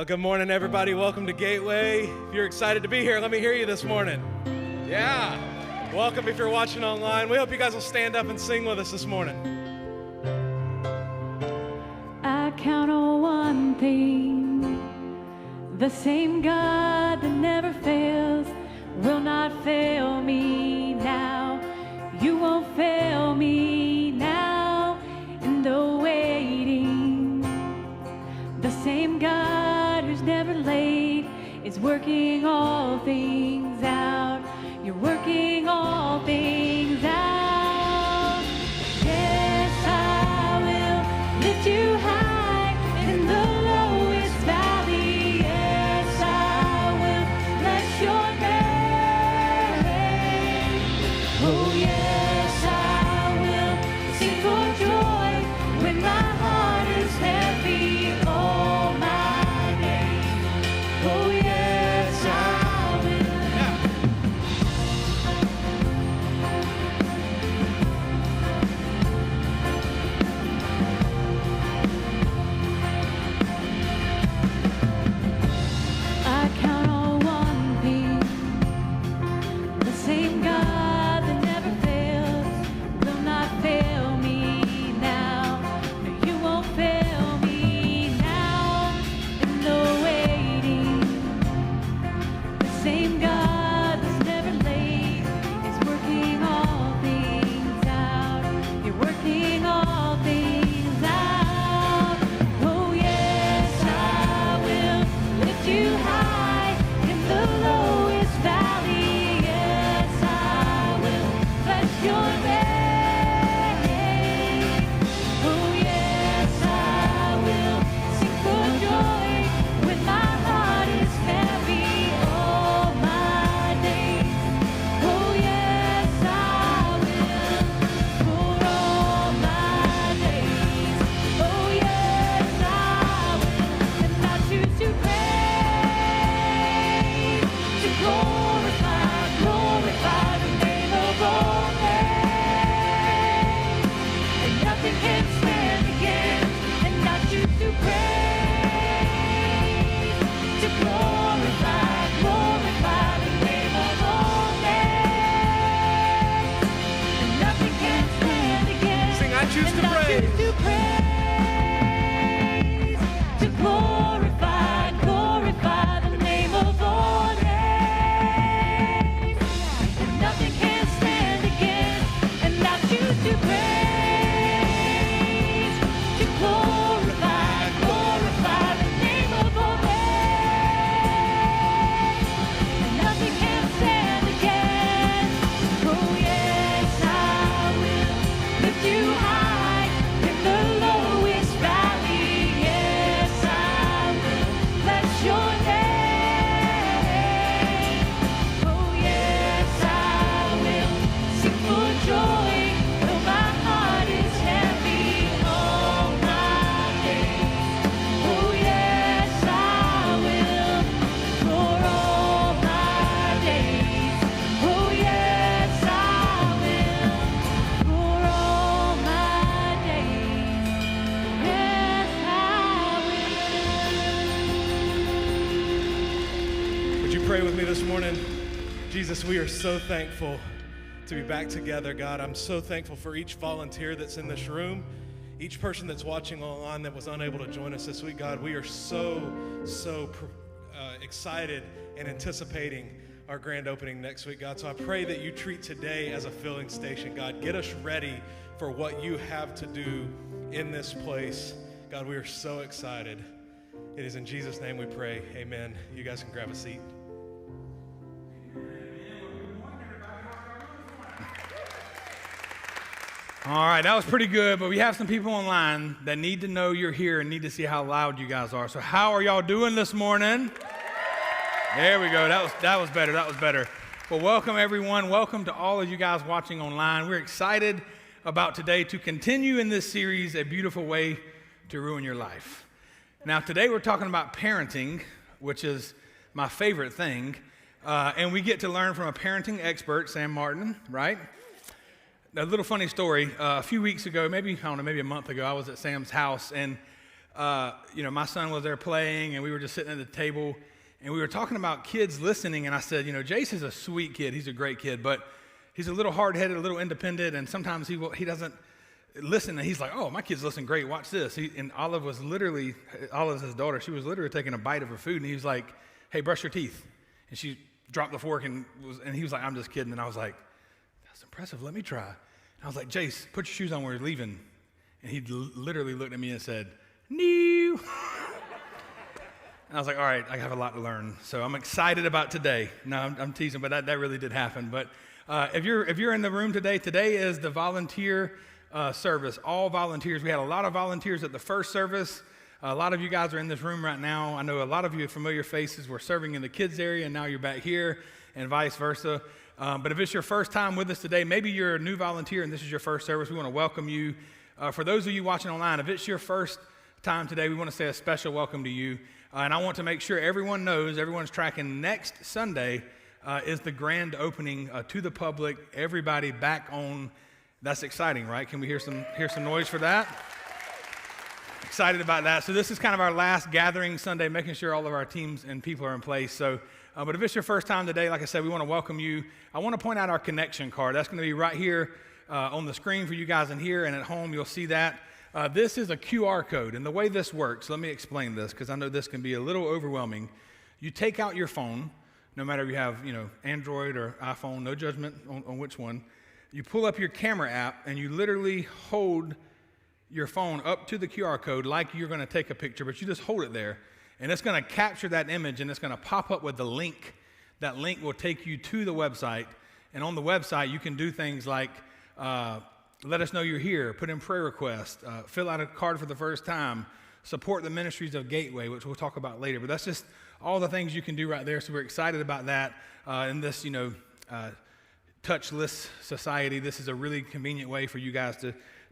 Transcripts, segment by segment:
Well, good morning, everybody. Welcome to Gateway. If you're excited to be here, let me hear you this morning. Yeah. Welcome if you're watching online. We hope you guys will stand up and sing with us this morning. I count on one thing. The same God that never fails will not fail me now. You won't fail me now in the waiting. The same God who's never late is working all things out. You're working all things out. Yes, I will lift you high in the lowest valley. Yes, I will bless your name. Oh, yes, I will sing for joy when my heart is heavy. All my days. Oh, yes, I will. I count on one thing. The same God that never fails will not fail me now. No, you won't fail me now in the waiting. The same God that's never late is working all things out. You're working all things out. Oh, yes, I will lift you high in the lowest valley. Yes, I will bless your name. Oh, yes, I will sing for joy when my heart is heavy all my days. Oh, yes, I will for all my days. Oh, yes, I will, and I choose to praise, to glorify the name of all names. And nothing can stand against, and I choose to praise, to glorify the name of all names. And nothing can stand against. Sing, I choose to and I praise. choose to praise, to glorify the name of all names. And nothing can stand against, and I choose to praise, to glorify the name of all names. And nothing can stand against. Oh, yes, I will lift you high in the lowest valley. Yes, I will bless your name. Oh, yes, I will sing for joy though my heart is heavy all my days. Oh, yes, I will for all my days. Oh, yes, I will for all my days. Yes, I will. Would you pray with me this morning? Jesus, we are so thankful to be back together, God. I'm so thankful for each volunteer that's in this room, each person that's watching online that was unable to join us this week, God. We are so excited and anticipating our grand opening next week, God. So I pray that you treat today as a filling station, God. Get us ready for what you have to do in this place. God, we are so excited. It is in Jesus' name we pray. Amen. You guys can grab a seat. All right, that was pretty good, but we have some people online that need to know you're here and need to see how loud you guys are. So how are y'all doing this morning? There we go. That was better. Well, welcome everyone. Welcome to all of you guys watching online. We're excited about today to continue in this series, A Beautiful Way to Ruin Your Life. Now, today we're talking about parenting, which is my favorite thing, and we get to learn from a parenting expert, Sam Martin, right? A little funny story. A few weeks ago, maybe a month ago, I was at Sam's house, and my son was there playing, and we were just sitting at the table, and we were talking about kids listening, and I said, Jace is a sweet kid. He's a great kid, but he's a little hard-headed, a little independent, and sometimes he doesn't listen, and he's like, oh, my kids listen great. Watch this. And Olive's his daughter, she was literally taking a bite of her food, and he was like, hey, brush your teeth. And she dropped the fork, and he was like, I'm just kidding. And I was like, that's impressive. Let me try. And I was like, Jace, put your shoes on when you're leaving. And he literally looked at me and said, no. And I was like, all right, I have a lot to learn. So I'm excited about today. No, I'm teasing, but that really did happen. But if you're in the room today is the volunteer service, all volunteers. We had a lot of volunteers at the first service. A lot of you guys are in this room right now. I know a lot of you are familiar faces. We're serving in the kids area, and now you're back here, and vice versa. But if it's your first time with us today, maybe you're a new volunteer and this is your first service, we want to welcome you. For those of you watching online, if it's your first time today, we want to say a special welcome to you. And I want to make sure everyone knows, everyone's tracking, next Sunday is the grand opening to the public, everybody back on. That's exciting, right? Can we hear some noise for that? Excited about that. So this is kind of our last gathering Sunday, making sure all of our teams and people are in place. So, but if it's your first time today, like I said, we want to welcome you. I want to point out our connection card. That's going to be right here on the screen for you guys in here, and at home you'll see that. This is a QR code, and the way this works, let me explain this because I know this can be a little overwhelming. You take out your phone, no matter if you have Android or iPhone, no judgment on which one. You pull up your camera app, and you literally hold your phone up to the QR code like you're going to take a picture, but you just hold it there, and it's going to capture that image, and it's going to pop up with the link. That link will take you to the website, and on the website you can do things like let us know you're here, put in prayer requests, fill out a card for the first time, support the ministries of Gateway, which we'll talk about later. But that's just all the things you can do right there. So we're excited about that. In this, touchless society, this is a really convenient way for you guys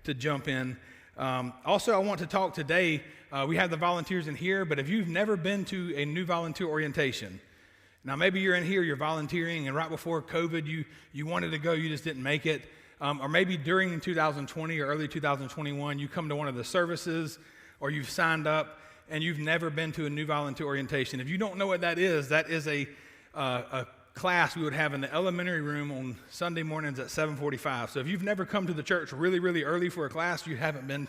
to jump in. Also, I want to talk today. We have the volunteers in here, but if you've never been to a new volunteer orientation, now maybe you're in here, you're volunteering, and right before COVID, you wanted to go, you just didn't make it. Or maybe during 2020 or early 2021, you come to one of the services or you've signed up and you've never been to a new volunteer orientation. If you don't know what that is a class we would have in the elementary room on Sunday mornings at 7:45. So if you've never come to the church really, really early for a class, you haven't been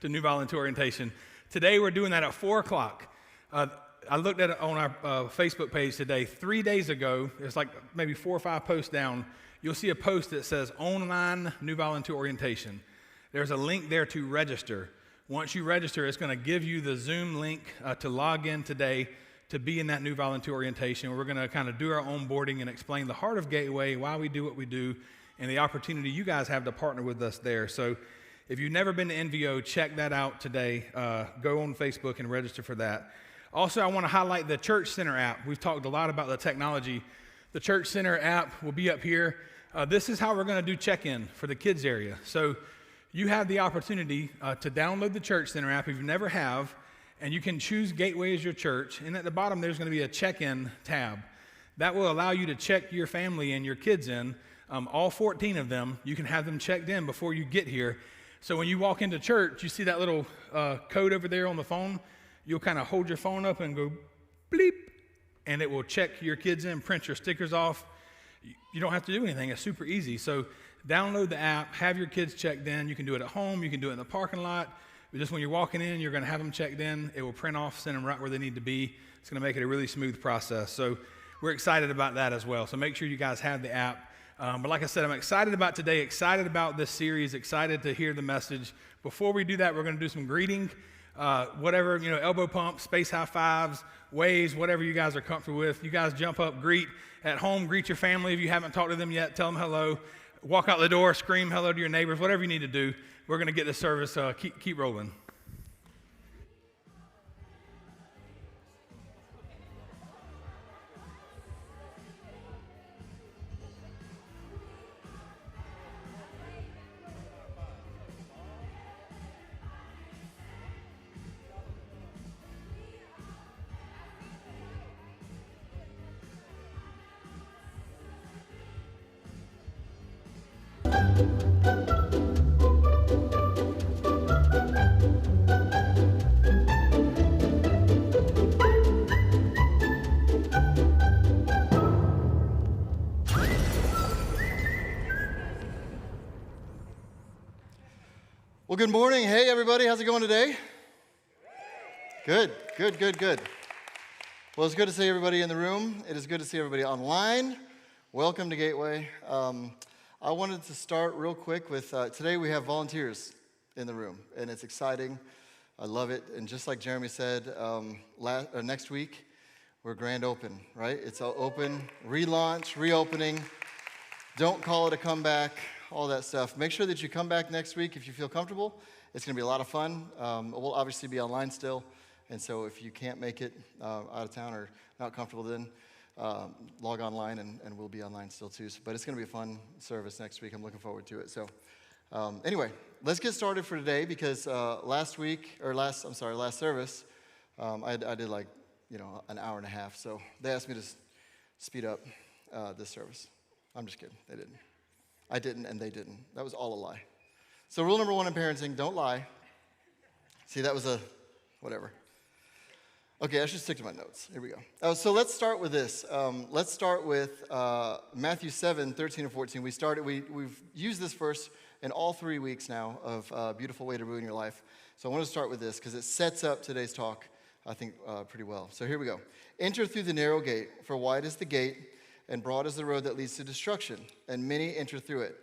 to new volunteer orientation. Today we're doing that at 4 o'clock. I looked at it on our Facebook page today. 3 days ago, it's like maybe 4 or 5 posts down, you'll see a post that says online new volunteer orientation. There's a link there to register. Once you register, it's going to give you the Zoom link to log in today to be in that new volunteer orientation. We're going to kind of do our onboarding and explain the heart of Gateway, why we do what we do, and the opportunity you guys have to partner with us there. So if you've never been to NVO, check that out today. Go on Facebook and register for that. Also, I want to highlight the Church Center app. We've talked a lot about the technology. The Church Center app will be up here. This is how we're going to do check-in for the kids area. So you have the opportunity to download the Church Center app if you never have, and you can choose Gateway as your church. And at the bottom, there's going to be a check-in tab. That will allow you to check your family and your kids in. All 14 of them, you can have them checked in before you get here. So when you walk into church, you see that little code over there on the phone. You'll kind of hold your phone up and go bleep, and it will check your kids in, print your stickers off. You don't have to do anything. It's super easy. So download the app, have your kids checked in. You can do it at home. You can do it in the parking lot. But just when you're walking in, you're going to have them checked in. It will print off, send them right where they need to be. It's going to make it a really smooth process. So we're excited about that as well. So make sure you guys have the app. But like I said, I'm excited about today, excited about this series, excited to hear the message. Before we do that, we're going to do some greeting. Whatever, elbow pumps, space high fives, waves, whatever you guys are comfortable with. You guys jump up, greet at home, greet your family. If you haven't talked to them yet, tell them hello. Walk out the door, scream hello to your neighbors, whatever you need to do. We're going to get this service, keep rolling. Well, good morning. Hey, everybody. How's it going today? Good. Well, it's good to see everybody in the room. It is good to see everybody online. Welcome to Gateway. I wanted to start real quick with today we have volunteers in the room, and it's exciting. I love it. And just like Jeremy said, next week we're grand open, right? It's all open, relaunch, reopening. Don't call it a comeback, all that stuff. Make sure that you come back next week if you feel comfortable. It's going to be a lot of fun. We'll obviously be online still, and so if you can't make it out of town or not comfortable, then log online, and we'll be online still too. But it's going to be a fun service next week. I'm looking forward to it. So anyway, let's get started for today because last service, I did like an hour and a half. So they asked me to speed up this service. I'm just kidding. They didn't. I didn't, and they didn't. That was all a lie. So rule number one in parenting, don't lie. See, that was whatever. Okay, I should stick to my notes. Here we go. So let's start with this. Let's start with Matthew 7, 13 and 14. We've used this verse in all 3 weeks now of Beautiful Way to Ruin Your Life. So I want to start with this because it sets up today's talk, I think, pretty well. So here we go. Enter through the narrow gate, for wide is the gate, and broad is the road that leads to destruction, and many enter through it.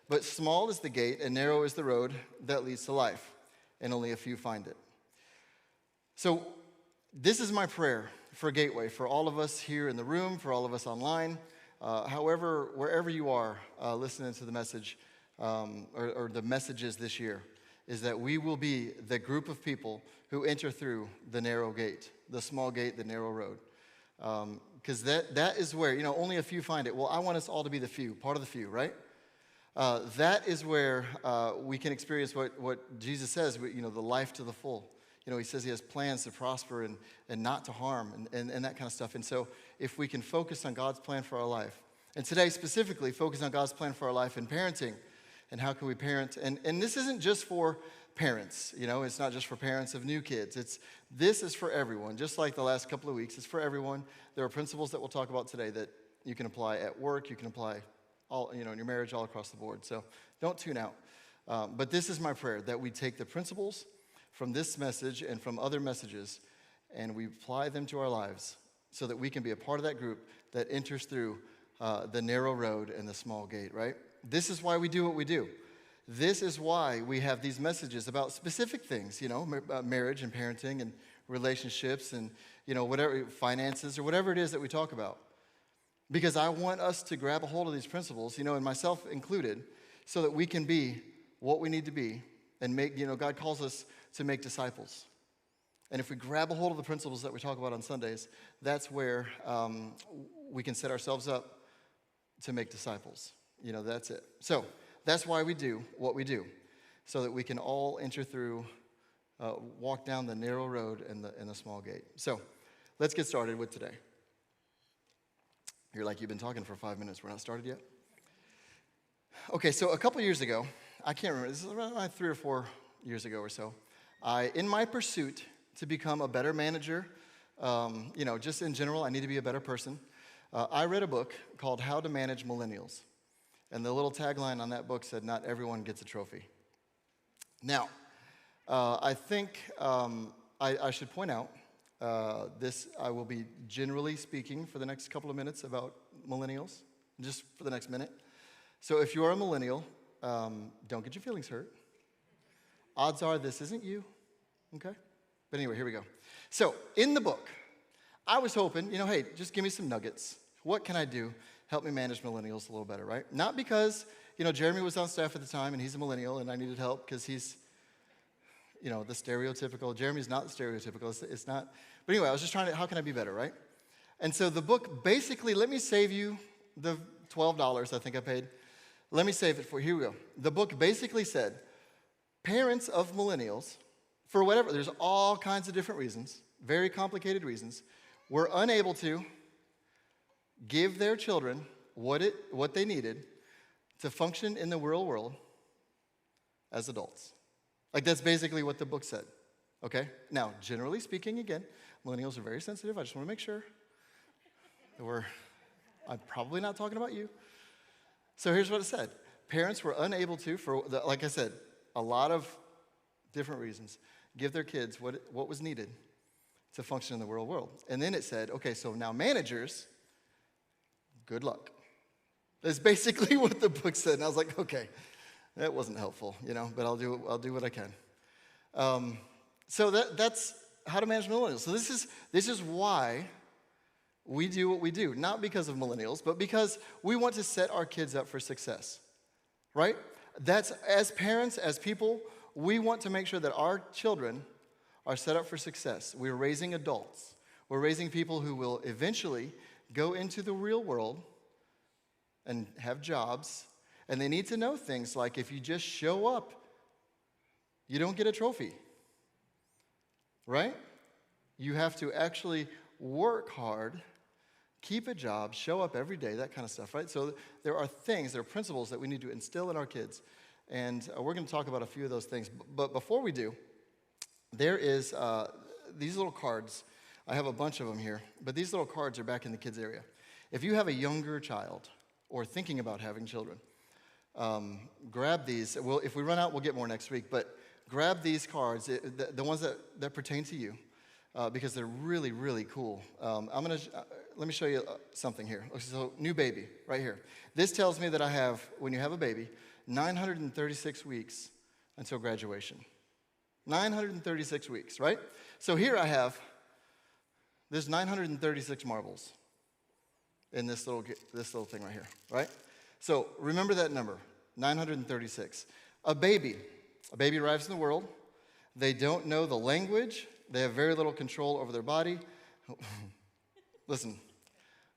But small is the gate, and narrow is the road that leads to life, and only a few find it. So this is my prayer for Gateway, for all of us here in the room, for all of us online, however, wherever you are listening to the message or the messages this year, is that we will be the group of people who enter through the narrow gate, the small gate, the narrow road. Because that is where, only a few find it. Well, I want us all to be the few, part of the few, right? That is where we can experience what Jesus says, the life to the full. He says he has plans to prosper and not to harm and that kind of stuff. And so if we can focus on God's plan for our life, and today specifically focus on God's plan for our life in parenting, and how can we parent, and this isn't just for parents, it's not just for parents of new kids. This is for everyone. Just like the last couple of weeks, it's for everyone. There are principles that we'll talk about today that you can apply at work, you can apply all, in your marriage, all across the board. So don't tune out. But this is my prayer, that we take the principles from this message and from other messages, and we apply them to our lives so that we can be a part of that group that enters through the narrow road and the small gate, right? This is why we do what we do. This is why we have these messages about specific things, marriage and parenting and relationships and, whatever, finances or whatever it is that we talk about. Because I want us to grab a hold of these principles, and myself included, so that we can be what we need to be and make, God calls us to make disciples. And if we grab a hold of the principles that we talk about on Sundays, that's where we can set ourselves up to make disciples. That's it. So that's why we do what we do, so that we can all enter through, walk down the narrow road and the small gate. So let's get started with today. You're like, you've been talking for 5 minutes. We're not started yet? Okay, so a couple years ago, I can't remember, this is around 3 or 4 years ago or so, in my pursuit to become a better manager, just in general, I need to be a better person, I read a book called How to Manage Millennials. And the little tagline on that book said, not everyone gets a trophy. Now, I think I should point out, I will be generally speaking for the next couple of minutes about millennials, just for the next minute. So if you are a millennial, don't get your feelings hurt. Odds are this isn't you, okay? But anyway, here we go. So in the book, I was hoping, hey, just give me some nuggets. What can I do? Help me manage millennials a little better, right? Not because, Jeremy was on staff at the time and he's a millennial and I needed help because he's, the stereotypical. Jeremy's not the stereotypical. It's not. But anyway, I was just trying to, how can I be better, right? And so the book basically, let me save you the $12 I think I paid. Let me save it for you. Here we go. The book basically said, parents of millennials, for whatever, there's all kinds of different reasons, very complicated reasons, were unable to give their children what they needed to function in the real world as adults. Like, that's basically what the book said, okay? Now, generally speaking, again, millennials are very sensitive. I just want to make sure that I'm probably not talking about you. So here's what it said. Parents were unable to, like I said, a lot of different reasons, give their kids what was needed to function in the real world. And then it said, okay, so now managers, good luck. That's basically what the book said. And I was like, okay, that wasn't helpful, but I'll do what I can. So that's how to manage millennials. So this is why we do what we do, not because of millennials, but because we want to set our kids up for success, right? That's, as parents, as people, we want to make sure that our children are set up for success. We're raising adults. We're raising people who will eventually go into the real world and have jobs, and they need to know things like if you just show up, you don't get a trophy, right? You have to actually work hard, keep a job, show up every day, that kind of stuff, right? So there are principles that we need to instill in our kids, and we're going to talk about a few of those things. But before we do, there is these little cards. I have a bunch of them here, but these little cards are back in the kids area. If you have a younger child or thinking about having children, grab these. If we run out, we'll get more next week, but grab these cards, the ones that pertain to you, because they're really, really cool. Let me show you something here. So, new baby, right here. This tells me that I have, when you have a baby, 936 weeks until graduation. 936 weeks, right? So here I have, there's 936 marbles in this little thing right here, right? So remember that number, 936. A baby arrives in the world. They don't know the language. They have very little control over their body. Listen,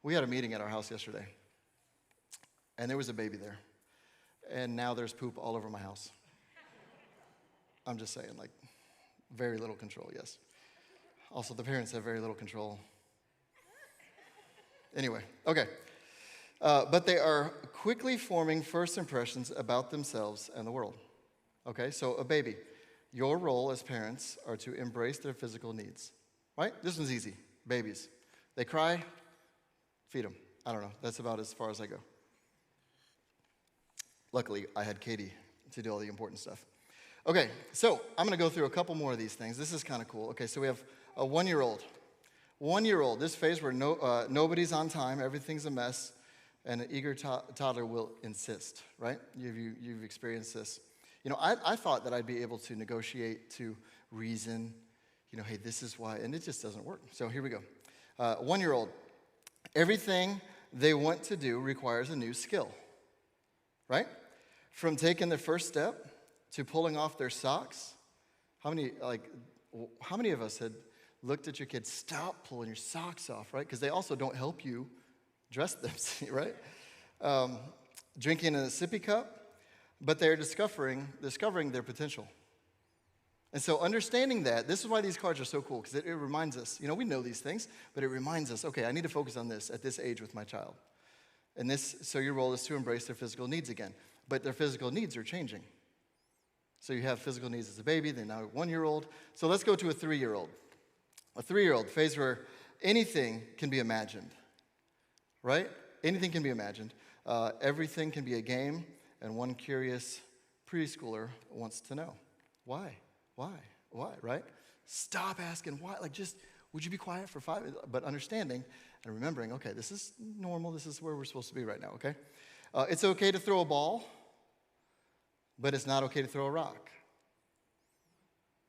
we had a meeting at our house yesterday, and there was a baby there, and now there's poop all over my house. I'm just saying, like, very little control, yes. Also, the parents have very little control. Anyway, okay. But they are quickly forming first impressions about themselves and the world. Okay, so a baby. Your role as parents are to embrace their physical needs, right? This one's easy. Babies. They cry, feed them. I don't know. That's about as far as I go. Luckily, I had Katie to do all the important stuff. Okay, so I'm going to go through a couple more of these things. This is kind of cool. Okay, so we have a 1-year-old. 1-year-old, this phase where nobody's on time, everything's a mess, and an eager toddler will insist, right? You've experienced this. I thought that I'd be able to negotiate, to reason, hey, this is why, and it just doesn't work. So here we go. 1-year-old, everything they want to do requires a new skill, right? From taking the first step to pulling off their socks. How many of us had looked at your kids, stop pulling your socks off, right? Because they also don't help you dress them, right? Drinking in a sippy cup, but they're discovering their potential. And so understanding that, this is why these cards are so cool, because it reminds us, we know these things, but it reminds us, okay, I need to focus on this at this age with my child. And so your role is to embrace their physical needs again. But their physical needs are changing. So you have physical needs as a baby, then now a 1-year-old. So let's go to a 3-year-old. A 3-year-old, phase where anything can be imagined, right? Anything can be imagined. Everything can be a game, and one curious preschooler wants to know, why, right? Stop asking why, would you be quiet for 5 minutes? But understanding and remembering, okay, this is normal, this is where we're supposed to be right now, okay? It's okay to throw a ball, but it's not okay to throw a rock.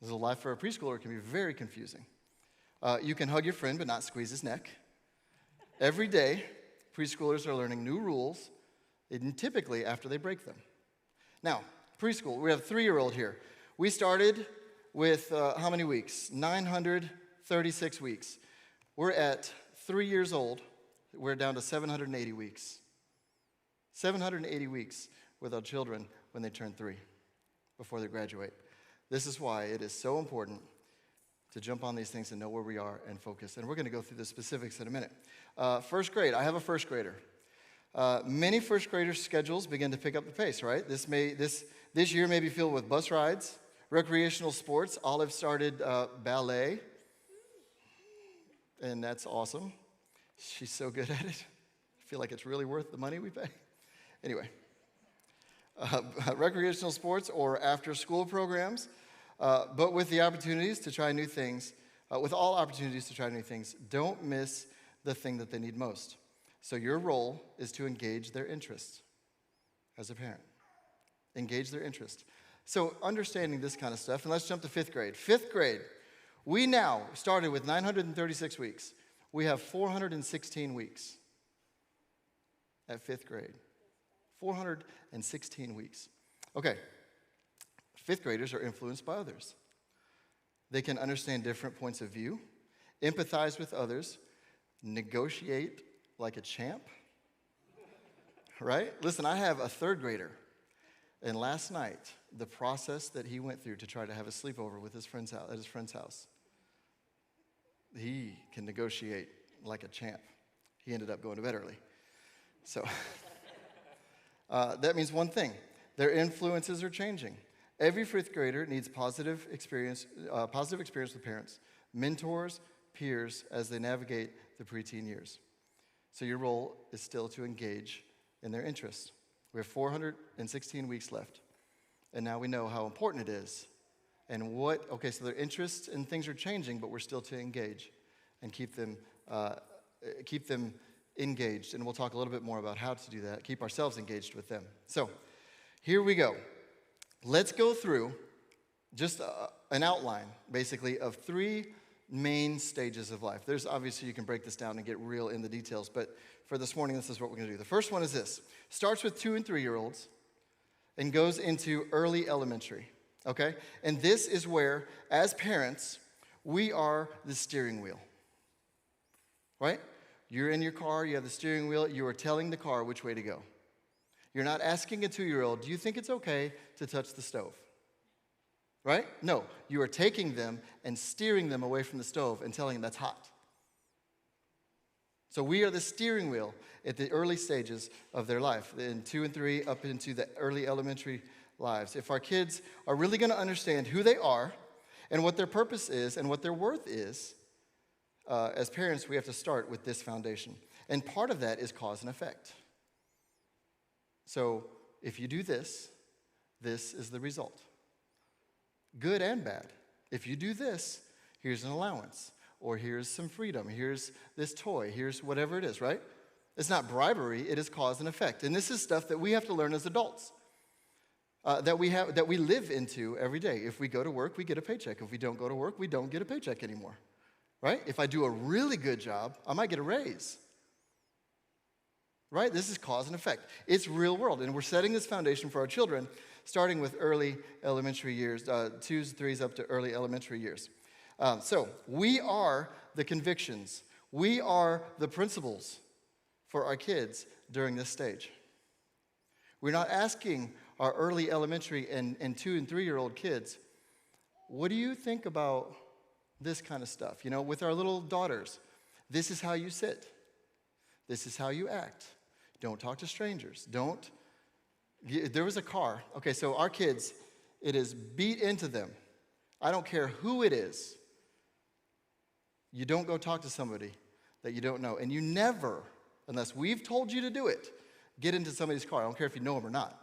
This is a life for a preschooler. It can be very confusing. You can hug your friend, but not squeeze his neck. Every day, preschoolers are learning new rules, and typically after they break them. Now, preschool, we have a 3-year-old here. We started with how many weeks? 936 weeks. We're at 3 years old. We're down to 780 weeks. 780 weeks with our children when they turn 3, before they graduate. This is why it is so important to jump on these things and know where we are and focus. And we're going to go through the specifics in a minute. First grade, I have a first grader. Many first graders' schedules begin to pick up the pace, right? This year may be filled with bus rides, recreational sports. Olive started ballet, and that's awesome. She's so good at it. I feel like it's really worth the money we pay. Anyway, recreational sports or after-school programs. But with the opportunities to try new things, with all opportunities to try new things, don't miss the thing that they need most. So your role is to engage their interest as a parent. Engage their interest. So understanding this kind of stuff, and let's jump to 5th grade. 5th grade, we now started with 936 weeks. We have 416 weeks at 5th grade. 416 weeks. Okay, 5th graders are influenced by others. They can understand different points of view, empathize with others, negotiate like a champ, right? Listen, I have a 3rd grader, and last night, the process that he went through to try to have a sleepover with his friend's house, at his friend's house, he can negotiate like a champ. He ended up going to bed early. So that means one thing: their influences are changing. Every 5th grader needs positive experience with parents, mentors, peers as they navigate the preteen years. So your role is still to engage in their interests. We have 416 weeks left, and now we know how important it is. And so their interests and things are changing, but we're still to engage and keep them engaged. And we'll talk a little bit more about how to do that, keep ourselves engaged with them. So here we go. Let's go through just an outline, basically, of 3 main stages of life. There's obviously, you can break this down and get real in the details, but for this morning, this is what we're going to do. The first one is this. Starts with 2 and 3-year-olds and goes into early elementary, okay? And this is where, as parents, we are the steering wheel, right? You're in your car, you have the steering wheel, you are telling the car which way to go. You're not asking a 2-year-old, do you think it's okay to touch the stove? Right? No, you are taking them and steering them away from the stove and telling them that's hot. So we are the steering wheel at the early stages of their life, in 2 and 3 up into the early elementary lives. If our kids are really going to understand who they are and what their purpose is and what their worth is, as parents, we have to start with this foundation. And part of that is cause and effect. So if you do this, this is the result. Good and bad. If you do this, here's an allowance, or here's some freedom, here's this toy, here's whatever it is, right? It's not bribery, it is cause and effect. And this is stuff that we have to learn as adults, that we live into every day. If we go to work, we get a paycheck. If we don't go to work, we don't get a paycheck anymore, right? If I do a really good job, I might get a raise. Right? This is cause and effect. It's real world. And we're setting this foundation for our children, starting with early elementary years, 2s, 3s up to early elementary years. So we are the convictions. We are the principles for our kids during this stage. We're not asking our early elementary and 2 and 3-year-old kids, what do you think about this kind of stuff? You know, with our little daughters, this is how you sit. This is how you act. Don't talk to strangers. There was a car. Okay, so our kids, it is beat into them. I don't care who it is. You don't go talk to somebody that you don't know. And you never, unless we've told you to do it, get into somebody's car. I don't care if you know them or not.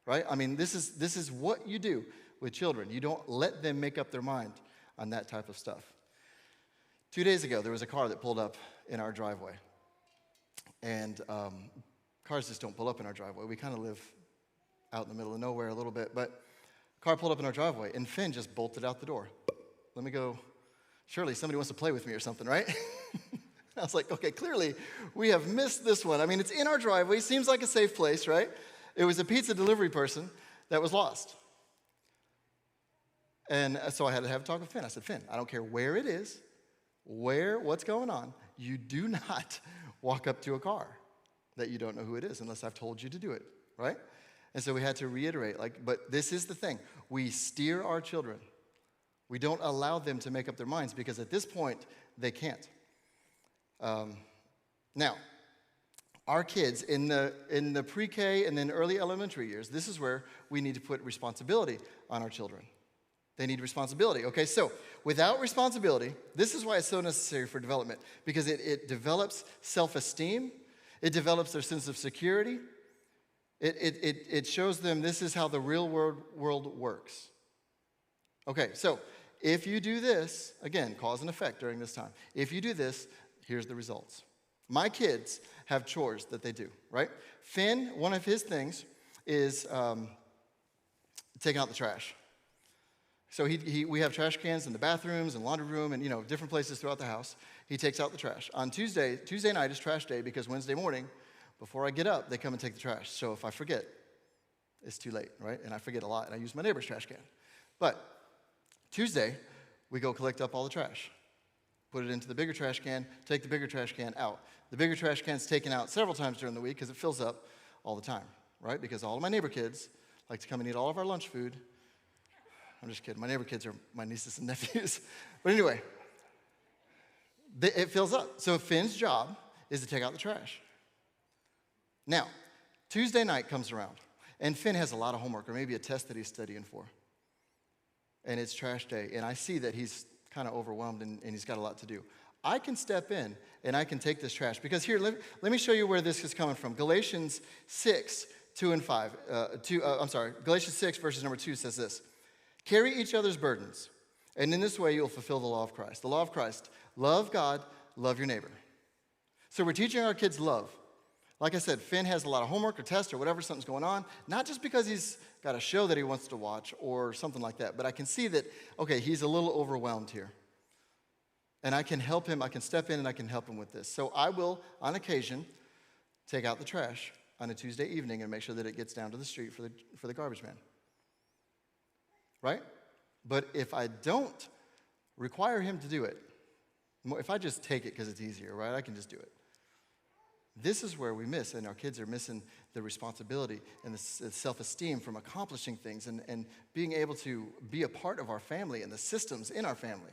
Right? I mean, this is what you do with children. You don't let them make up their mind on that type of stuff. 2 days ago, there was a car that pulled up in our driveway. And cars just don't pull up in our driveway. We kind of live out in the middle of nowhere a little bit. But car pulled up in our driveway, and Finn just bolted out the door. Let me go. Surely somebody wants to play with me or something, right? I was like, okay, clearly we have missed this one. I mean, it's in our driveway. Seems like a safe place, right? It was a pizza delivery person that was lost. And so I had to have a talk with Finn. I said, Finn, I don't care where it is, what's going on. You do not walk up to a car that you don't know who it is unless I've told you to do it, right? And so we had to reiterate, but this is the thing. We steer our children. We don't allow them to make up their minds because at this point, they can't. Now, our kids in the pre-K and then early elementary years, this is where we need to put responsibility on our children. They need responsibility. Okay, so without responsibility, this is why it's so necessary for development, because it develops self-esteem, it develops their sense of security, it shows them this is how the real world works. Okay, so if you do this, again, cause and effect during this time. If you do this, here's the results. My kids have chores that they do, right? Finn, one of his things is taking out the trash. So we have trash cans in the bathrooms and laundry room and, different places throughout the house. He takes out the trash. On Tuesday night is trash day because Wednesday morning, before I get up, they come and take the trash. So if I forget, it's too late, right? And I forget a lot, and I use my neighbor's trash can. But Tuesday, we go collect up all the trash, put it into the bigger trash can, take the bigger trash can out. The bigger trash can's taken out several times during the week because it fills up all the time, right? Because all of my neighbor kids like to come and eat all of our lunch food. I'm just kidding. My neighbor kids are my nieces and nephews. But anyway, it fills up. So Finn's job is to take out the trash. Now, Tuesday night comes around, and Finn has a lot of homework, or maybe a test that he's studying for. And it's trash day, and I see that he's kind of overwhelmed and he's got a lot to do. I can step in and I can take this trash, because here, let me show you where this is coming from. Galatians 6, 2 and 5. Galatians 6, verses number 2 says this: carry each other's burdens, and in this way you'll fulfill the law of Christ. The law of Christ: love God, love your neighbor. So we're teaching our kids love. Like I said, Finn has a lot of homework or tests or whatever, something's going on, not just because he's got a show that he wants to watch or something like that, but I can see that, okay, he's a little overwhelmed here. And I can help him, I can step in and I can help him with this. So I will, on occasion, take out the trash on a Tuesday evening and make sure that it gets down to the street for the garbage man. Right? But if I don't require him to do it, if I just take it because it's easier, right, I can just do it. This is where we miss, and our kids are missing the responsibility and the self-esteem from accomplishing things and being able to be a part of our family and the systems in our family.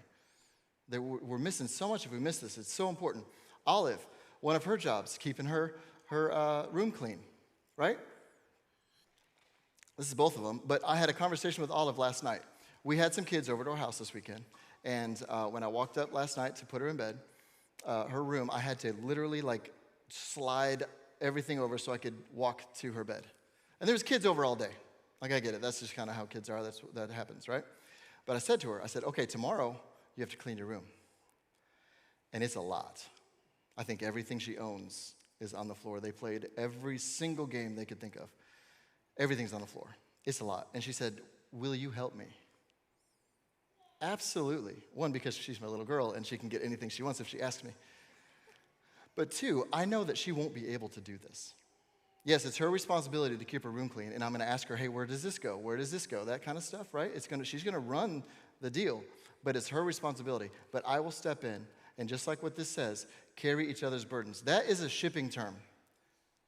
We're missing so much if we miss this. It's so important. Olive, one of her jobs, keeping her room clean, right? This is both of them, but I had a conversation with Olive last night. We had some kids over to our house this weekend, and when I walked up last night to put her in bed, her room, I had to literally slide everything over so I could walk to her bed. And there was kids over all day. I get it. That's just kind of how kids are. That happens, right? But I said to her, okay, tomorrow you have to clean your room. And it's a lot. I think everything she owns is on the floor. They played every single game they could think of. Everything's on the floor. It's a lot. And she said, will you help me? Absolutely. One, because she's my little girl and she can get anything she wants if she asks me. But two, I know that she won't be able to do this. Yes, it's her responsibility to keep her room clean, and I'm going to ask her, hey, where does this go? Where does this go? That kind of stuff, right? She's going to run the deal, but it's her responsibility. But I will step in, and just like what this says, carry each other's burdens. That is a shipping term.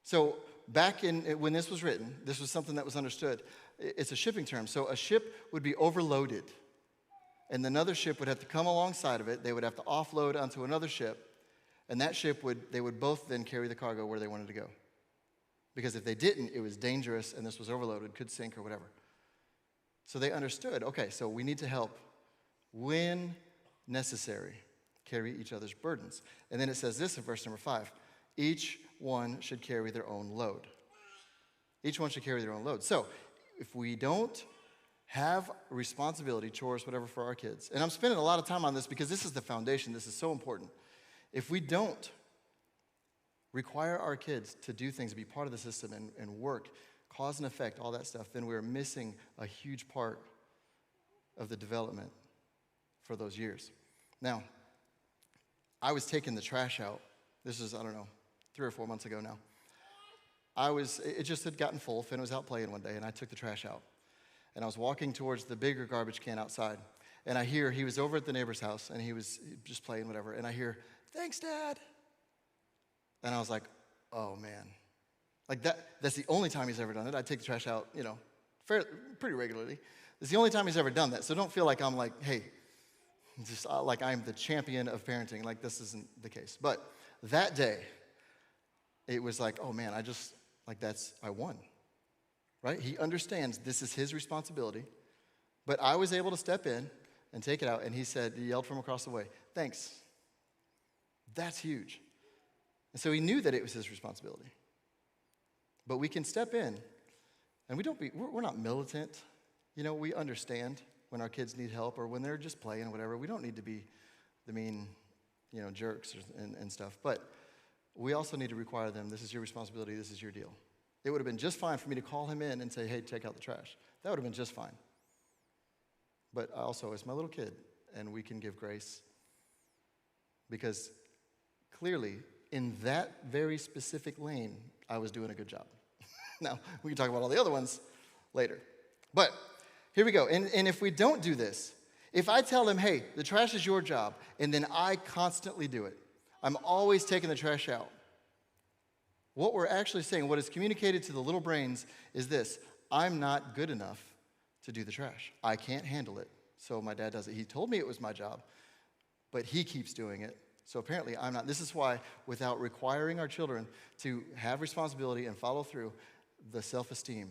So back when this was written, this was something that was understood. It's a shipping term. So a ship would be overloaded, and another ship would have to come alongside of it. They would have to offload onto another ship. And that ship they would both then carry the cargo where they wanted to go. Because if they didn't, it was dangerous and this was overloaded, could sink or whatever. So they understood, okay, so we need to help when necessary, carry each other's burdens. And then it says this in verse number 5, each one should carry their own load. Each one should carry their own load. So if we don't have responsibility, chores, whatever, for our kids, and I'm spending a lot of time on this because this is the foundation, this is so important. If we don't require our kids to do things, be part of the system and work, cause and effect, all that stuff, then we're missing a huge part of the development for those years. Now, I was taking the trash out. This is, 3 or 4 months ago now. It just had gotten full. Finn was out playing one day, and I took the trash out. And I was walking towards the bigger garbage can outside. And I hear, he was over at the neighbor's house, and he was just playing whatever. And I hear, thanks, Dad. And I was like, oh, man. That's the only time he's ever done it. I take the trash out, pretty regularly. It's the only time he's ever done that. So don't feel like I'm hey, just like I'm the champion of parenting. This isn't the case. But that day, it was oh, man, I won. Right? He understands this is his responsibility. But I was able to step in and take it out. And he yelled from across the way, thanks. That's huge. And so he knew that it was his responsibility. But we can step in, and we're not militant. We understand. when our kids need help or when they're just playing or whatever. We don't need to be the mean, jerks and stuff. But we also need to require them, this is your responsibility, this is your deal. It would have been just fine for me to call him in and say, hey, take out the trash. That would have been just fine. But also, it's my little kid, and we can give grace. Because clearly, in that very specific lane, I was doing a good job. Now, we can talk about all the other ones later. But here we go. And if we don't do this, if I tell him, hey, the trash is your job, and then I constantly do it, I'm always taking the trash out. What we're actually saying, what is communicated to the little brains is this: I'm not good enough to do the trash. I can't handle it. So my dad does it. He told me it was my job, but he keeps doing it. So apparently I'm not. This is why, without requiring our children to have responsibility and follow through, the self-esteem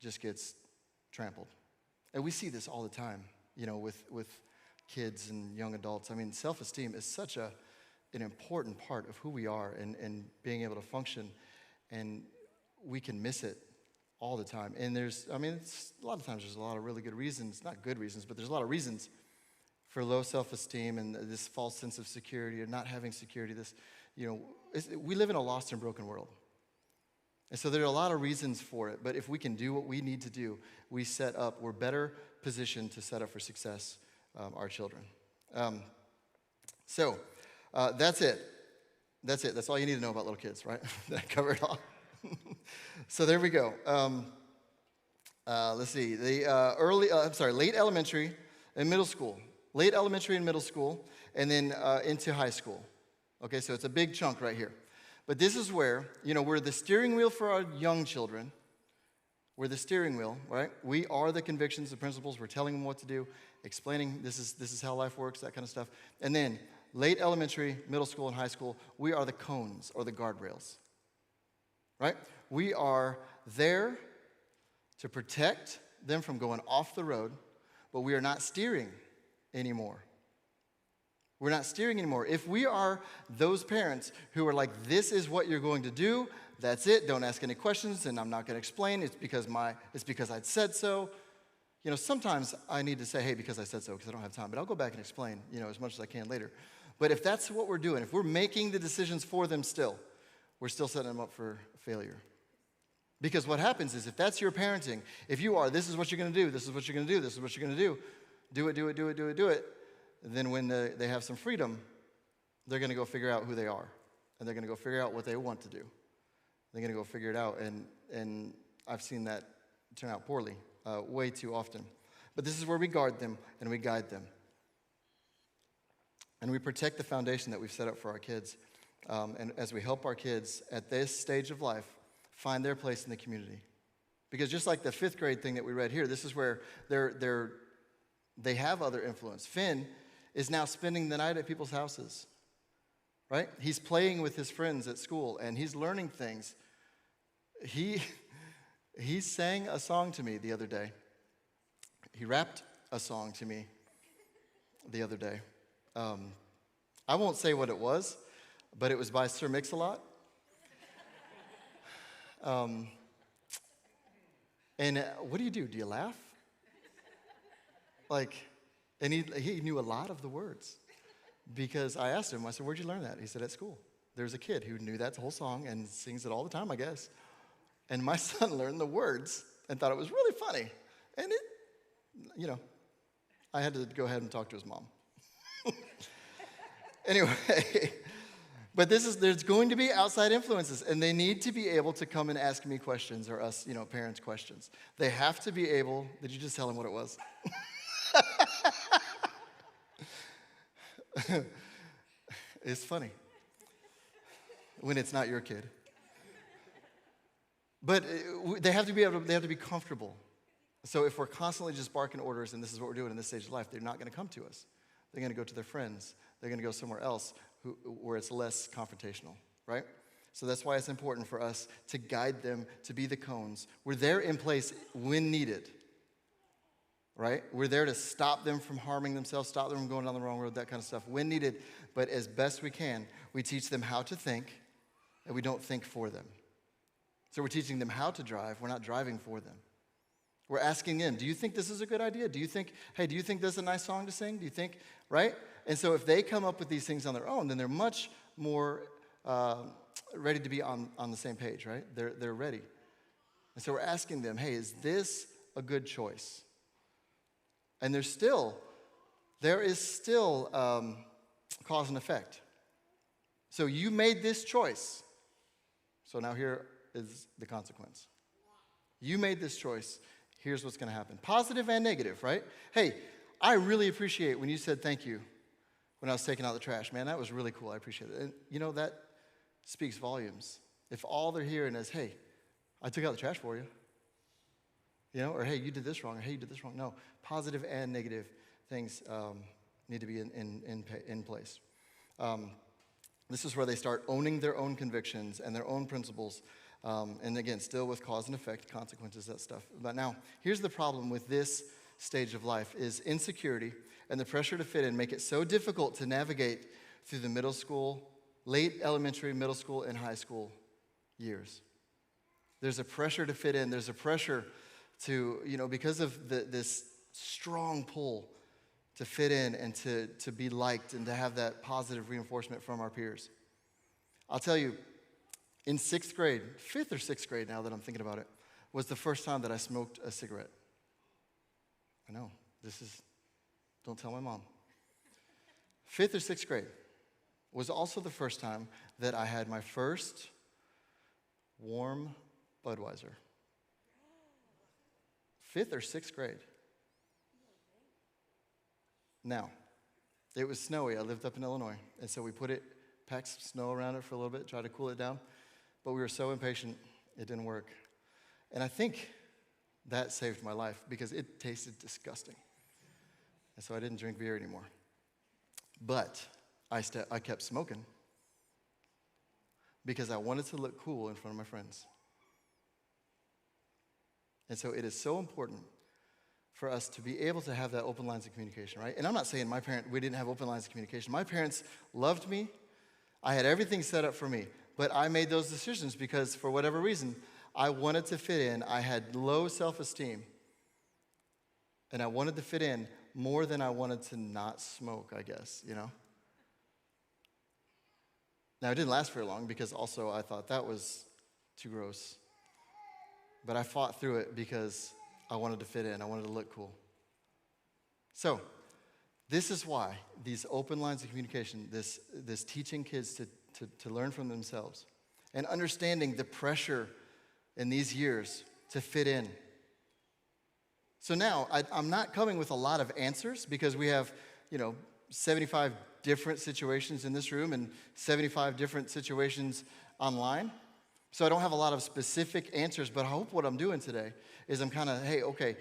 just gets trampled. And we see this all the time, with kids and young adults. I mean, self-esteem is such an important part of who we are and being able to function, and we can miss it all the time. And a lot of times there's a lot of really good reasons, not good reasons, but there's a lot of reasons for low self-esteem and this false sense of security or not having security. We live in a lost and broken world. And so there are a lot of reasons for it, but if we can do what we need to do, we're better positioned to set up for success our children. That's it. That's all you need to know about little kids, right? Did I cover it all? So there we go. Let's see. Late elementary and middle school. Late elementary and middle school, and then into high school. Okay, so it's a big chunk right here. But this is where, we're the steering wheel for our young children. We're the steering wheel, right? We are the convictions, the principles. We're telling them what to do, explaining this is how life works, that kind of stuff. And then late elementary, middle school, and high school, we are the cones or the guardrails, right? We are there to protect them from going off the road, but we are not steering anymore. We're not steering anymore. If we are those parents who are like, this is what you're going to do, that's it, don't ask any questions, and I'm not going to explain, it's because I'd said so. Sometimes I need to say, hey, because I said so, because I don't have time, but I'll go back and explain, as much as I can later. But if that's what we're doing, if we're making the decisions for them still, we're still setting them up for failure. Because what happens is, if that's your parenting, if you are, this is what you're going to do, this is what you're going to do, this is what you're going to do it, then when they have some freedom, they're going to go figure out who they are. And they're going to go figure out what they want to do. They're going to go figure it out. And I've seen that turn out poorly way too often. But this is where we guard them and we guide them. And we protect the foundation that we've set up for our kids. And as we help our kids at this stage of life find their place in the community. Because just like the 5th grade thing that we read here, this is where they have other influence. Finn is now spending the night at people's houses, right? He's playing with his friends at school, and he's learning things. He sang a song to me the other day. He rapped a song to me the other day. I won't say what it was, but it was by Sir Mix-a-Lot. And what do? Do you laugh? And he knew a lot of the words. Because I asked him, I said, where'd you learn that? He said, at school. There's a kid who knew that whole song and sings it all the time, I guess. And my son learned the words and thought it was really funny. And I had to go ahead and talk to his mom. Anyway, but there's going to be outside influences, and they need to be able to come and ask me questions, or us, parents questions. They have to be able, did you just tell him what it was? It's funny when it's not your kid. But they have to be comfortable. So if we're constantly just barking orders and this is what we're doing in this stage of life, they're not going to come to us. They're going to go to their friends. They're going to go somewhere else where it's less confrontational, right? So that's why it's important for us to guide them, to be the cones. We're there in place when needed. Right? We're there to stop them from harming themselves, stop them from going down the wrong road, that kind of stuff, when needed. But as best we can, we teach them how to think, and we don't think for them. So we're teaching them how to drive. We're not driving for them. We're asking them, do you think this is a good idea? Do you think this is a nice song to sing? Do you think, right? And so if they come up with these things on their own, then they're much more ready to be on the same page, right? They're ready. And so we're asking them, hey, is this a good choice? And there is still cause and effect. So you made this choice. So now here is the consequence. You made this choice. Here's what's going to happen. Positive and negative, right? Hey, I really appreciate when you said thank you when I was taking out the trash. Man, that was really cool. I appreciate it. And you know, that speaks volumes. If all they're hearing is, hey, I took out the trash for you. You know, or hey, you did this wrong, or hey, you did this wrong. No, positive and negative things need to be in place. This is where they start owning their own convictions and their own principles. And again, still with cause and effect, consequences, that stuff. But now, here's the problem with this stage of life is insecurity and the pressure to fit in make it so difficult to navigate through the middle school, late elementary, middle school, and high school years. There's a pressure to fit in. There's a pressure to, because of this strong pull to fit in and to be liked and to have that positive reinforcement from our peers. I'll tell you, in 6th grade, 5th or 6th grade now that I'm thinking about it, was the first time that I smoked a cigarette. I know, don't tell my mom. 5th or 6th grade was also the first time that I had my first warm Budweiser. 5th or 6th grade. Now, it was snowy. I lived up in Illinois, and so we packed some snow around it for a little bit, tried to cool it down, but we were so impatient, it didn't work. And I think that saved my life because it tasted disgusting. And so I didn't drink beer anymore. But I kept smoking because I wanted to look cool in front of my friends. And so it is so important for us to be able to have that open lines of communication, right? And I'm not saying we didn't have open lines of communication. My parents loved me. I had everything set up for me. But I made those decisions because for whatever reason, I wanted to fit in. I had low self-esteem. And I wanted to fit in more than I wanted to not smoke, I guess, Now, it didn't last very long because also I thought that was too gross. But I fought through it because I wanted to fit in. I wanted to look cool. So, this is why these open lines of communication, this teaching kids to learn from themselves and understanding the pressure in these years to fit in. So now, I'm not coming with a lot of answers because we have, 75 different situations in this room and 75 different situations online. So I don't have a lot of specific answers, but I hope what I'm doing today is I'm kind of, hey, okay,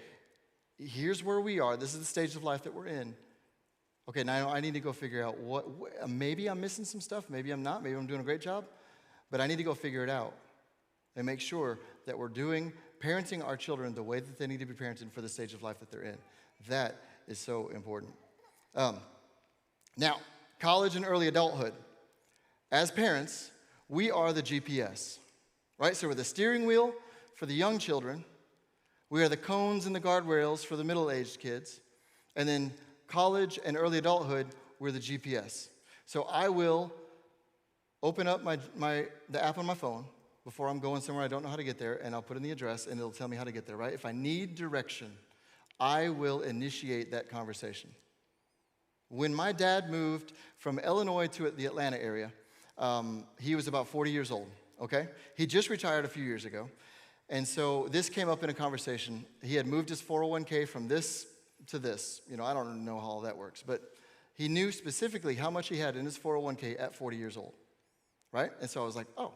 here's where we are. This is the stage of life that we're in. Okay, now I need to go figure out maybe I'm missing some stuff, maybe I'm not, maybe I'm doing a great job, but I need to go figure it out and make sure that we're parenting our children the way that they need to be parented for the stage of life that they're in. That is so important. Now, college and early adulthood. As parents, we are the GPS, right? So we're the steering wheel for the young children. We are the cones and the guardrails for the middle-aged kids. And then college and early adulthood, we're the GPS. So I will open up the app on my phone before I'm going somewhere I don't know how to get there, and I'll put in the address, and it'll tell me how to get there, right? If I need direction, I will initiate that conversation. When my dad moved from Illinois to the Atlanta area, he was about 40 years old, okay? He just retired a few years ago. And so this came up in a conversation. He had moved his 401k from this to this. I don't know how all that works, but he knew specifically how much he had in his 401k at 40 years old, right? And so I was like, oh,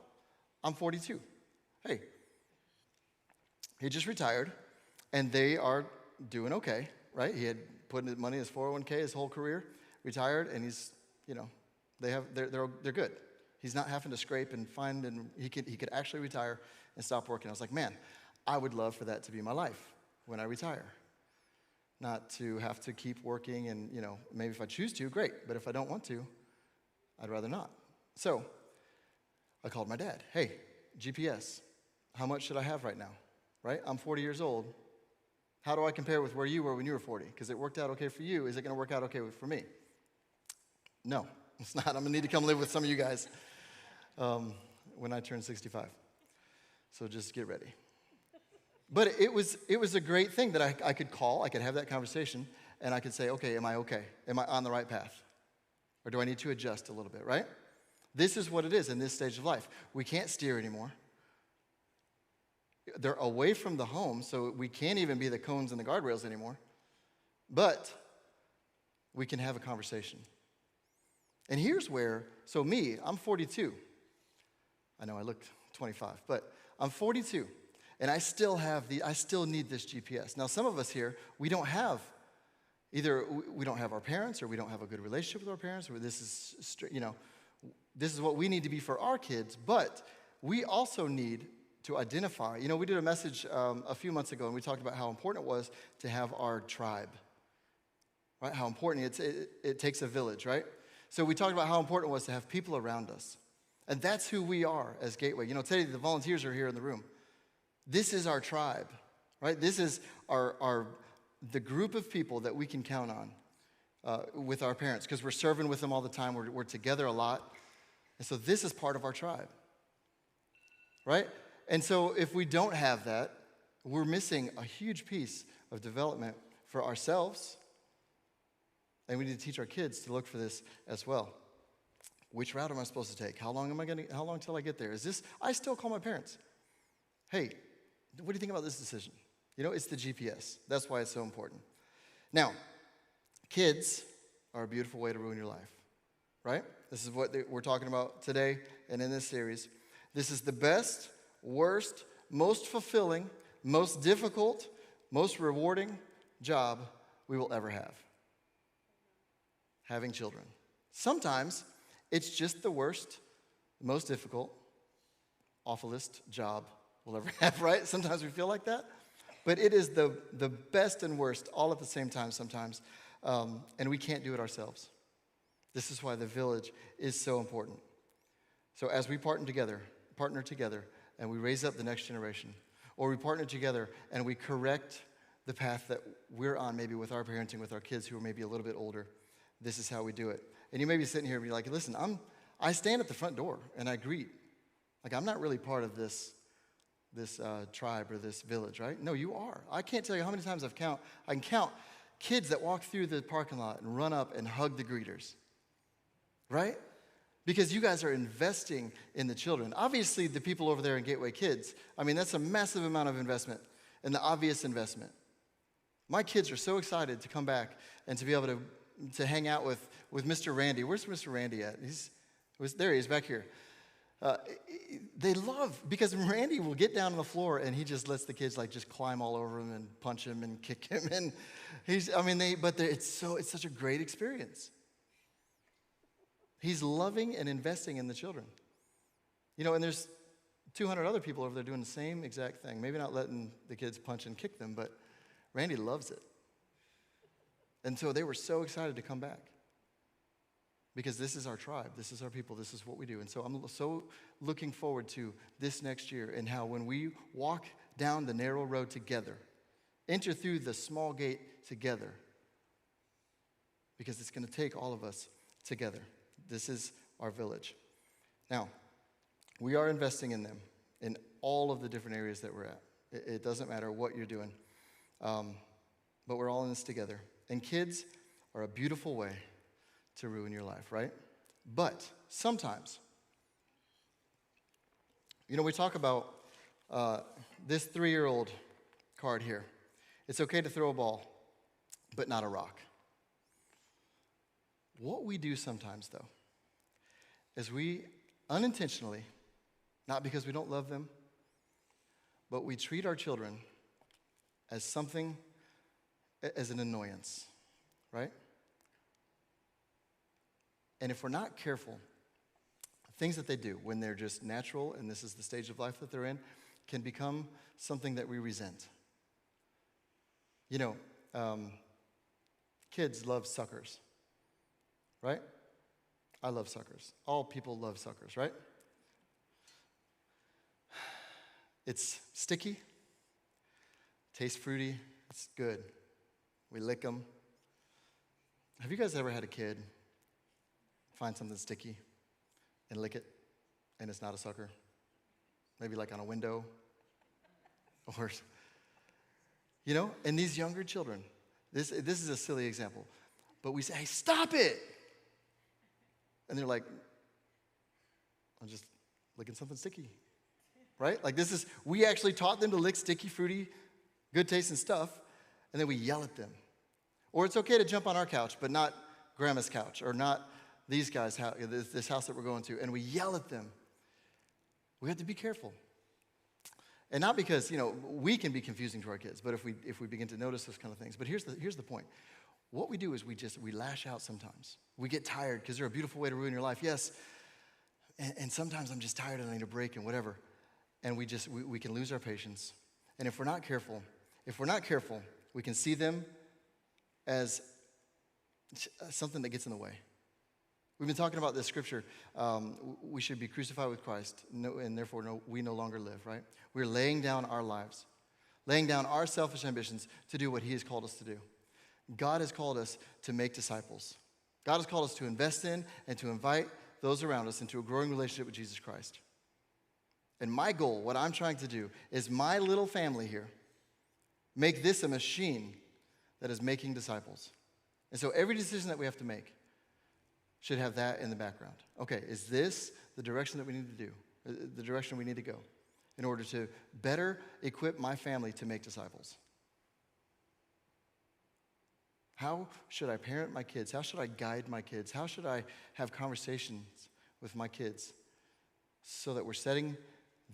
I'm 42. Hey, he just retired, and they are doing okay, right? He had put in money in his 401k his whole career, retired, and he's, they're good. He's not having to scrape and find, and he could actually retire and stop working. I was like, man, I would love for that to be my life when I retire. Not to have to keep working and, maybe if I choose to, great. But if I don't want to, I'd rather not. So I called my dad. Hey, GPS, how much should I have right now? Right? I'm 40 years old. How do I compare with where you were when you were 40? Because it worked out okay for you. Is it going to work out okay for me? No, it's not. I'm going to need to come live with some of you guys when I turn 65. So just get ready. But it was a great thing that I could call, I could have that conversation, and I could say, okay? Am I okay? Am I on the right path? Or do I need to adjust a little bit, right? This is what it is in this stage of life. We can't steer anymore. They're away from the home, so we can't even be the cones and the guardrails anymore. But we can have a conversation. And here's where, so me, I'm 42. I know I look 25, but I'm 42. And I still need this GPS. Now, some of us here, we don't have, either we don't have our parents, or we don't have a good relationship with our parents, or this is what we need to be for our kids, but we also need to identify. We did a message a few months ago, and we talked about how important it was to have our tribe, right? How important it takes a village, right? So we talked about how important it was to have people around us. And that's who we are as Gateway. Today the volunteers are here in the room. This is our tribe, right? This is the group of people that we can count on with our parents, because we're serving with them all the time. We're together a lot. And so this is part of our tribe, right? And so if we don't have that, we're missing a huge piece of development for ourselves. And we need to teach our kids to look for this as well. Which route am I supposed to take? How long till I get there? I still call my parents. Hey, what do you think about this decision? It's the GPS. That's why it's so important. Now, kids are a beautiful way to ruin your life, right? This is what we're talking about today and in this series. This is the best, worst, most fulfilling, most difficult, most rewarding job we will ever have. Having children. Sometimes it's just the worst, most difficult, awfulest job we'll ever have, right? Sometimes we feel like that. But it is the best and worst all at the same time sometimes. And we can't do it ourselves. This is why the village is so important. So as we partner together, and we raise up the next generation, or we partner together and we correct the path that we're on, maybe with our parenting, with our kids who are maybe a little bit older, this is how we do it. And you may be sitting here and be like, listen, I stand at the front door and I greet. Like, I'm not really part of this tribe or this village, right? No, you are. I can't tell you how many times I can count kids that walk through the parking lot and run up and hug the greeters, right? Because you guys are investing in the children. Obviously, the people over there in Gateway Kids, that's a massive amount of investment, and the obvious investment. My kids are so excited to come back and to be able to hang out with Mr. Randy. Where's Mr. Randy at? There he is, back here. They love, because Randy will get down on the floor and he just lets the kids just climb all over him and punch him and kick him, and it's such a great experience. He's loving and investing in the children. And there's 200 other people over there doing the same exact thing. Maybe not letting the kids punch and kick them, but Randy loves it. And so they were so excited to come back. Because this is our tribe, this is our people, this is what we do. And so I'm so looking forward to this next year, and how when we walk down the narrow road together, enter through the small gate together, because it's going to take all of us together. This is our village. Now, we are investing in them in all of the different areas that we're at. It doesn't matter what you're doing, but we're all in this together. And kids are a beautiful way to ruin your life, right? But sometimes, we talk about this 3-year-old card here. It's okay to throw a ball, but not a rock. What we do sometimes, though, is we unintentionally, not because we don't love them, but we treat our children as an annoyance, right? And if we're not careful, things that they do when they're just natural, and this is the stage of life that they're in, can become something that we resent. Kids love suckers, right? I love suckers. All people love suckers, right? It's sticky, tastes fruity, It's good. We lick them. Have you guys ever had a kid find something sticky and lick it, and it's not a sucker? Maybe like on a window, or, and these younger children, this is a silly example, but we say, hey, stop it. And they're like, I'm just licking something sticky, right? Like we actually taught them to lick sticky, fruity, good tasting stuff, and then we yell at them. Or it's okay to jump on our couch, but not grandma's couch, or not these guys' house, this house that we're going to, and we yell at them. We have to be careful. And not because, we can be confusing to our kids, but if we begin to notice those kind of things. But here's the point. What we do is we lash out sometimes. We get tired because they're a beautiful way to ruin your life. Yes, and sometimes I'm just tired and I need a break and whatever. And we can lose our patience. And if we're not careful, we can see them as something that gets in the way. We've been talking about this scripture. We should be crucified with Christ, and therefore we no longer live, right? We're laying down our lives, laying down our selfish ambitions to do what he has called us to do. God has called us to make disciples. God has called us to invest in and to invite those around us into a growing relationship with Jesus Christ. And my goal, what I'm trying to do, is my little family here, make this a machine that is making disciples. And so every decision that we have to make should have that in the background. Okay, is this the direction that we need to do, the direction we need to go in order to better equip my family to make disciples? How should I parent my kids? How should I guide my kids? How should I have conversations with my kids so that we're setting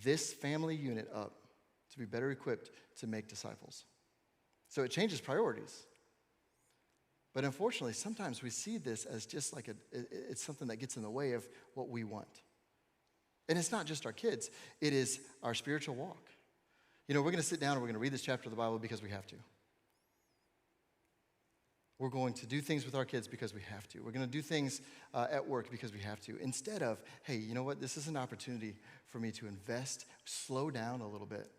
this family unit up to be better equipped to make disciples? So it changes priorities. But unfortunately, sometimes we see this as just like it's something that gets in the way of what we want. And it's not just our kids. It is our spiritual walk. We're going to sit down and we're going to read this chapter of the Bible because we have to. We're going to do things with our kids because we have to. We're going to do things at work because we have to. Instead of, hey, you know what? This is an opportunity for me to invest, slow down a little bit,